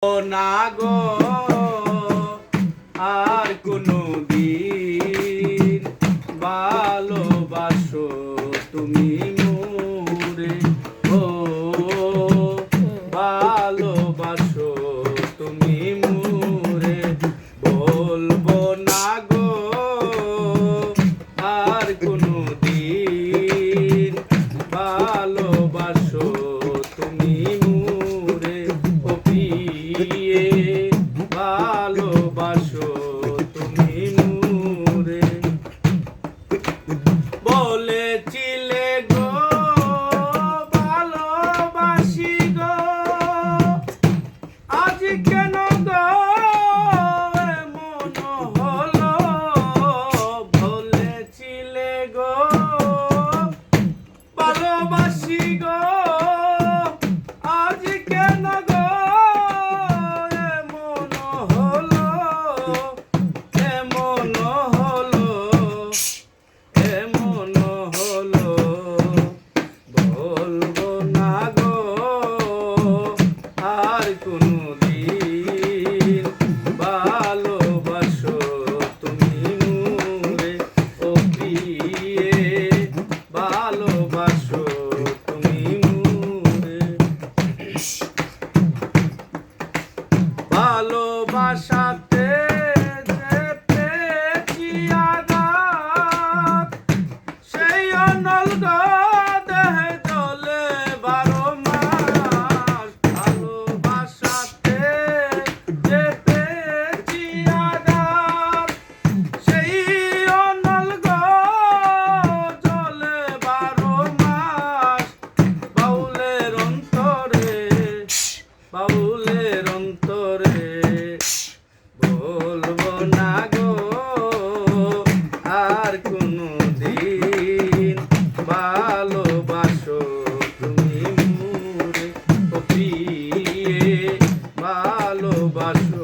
না গো আর কোনো দিন ভালোবাসো তুমি মোরে, ও ভালোবাসো তুমি মোরে। বলবো না গো আর কোনো দিন ভালোবাসো তুমি মোরে, ও প্রিয়ে ভালোবাসো তুমি মোরে। বলেছিলে গো ভালোবাসি গো, আজ কেন গো এমন হলো। বলেছিলে গো ভালোবাসি গো, আজ কেন গো এমন হলো, এমন হলো, এমন হলো। বলবো না গো আর কোনো দিন ভালোবাসো তুমি মোরে, ও প্রিয়ে ভালোবাসো তুমি মোরে। ভালোবাসাতে যে পেয়েছি আঘাত, সেই অনল দেহে চলে 12 মাস। ভালোবাসাতে যে পেয়েছি আঘাত, সেই অনল চলে 12 মাস। বাউলের অন্তরে, বাউলের অন্তরে। বলবো না গো আর কোনো দিন ভালোবাসো তুমি মোরে, ও প্রিয়ে ভালোবাসো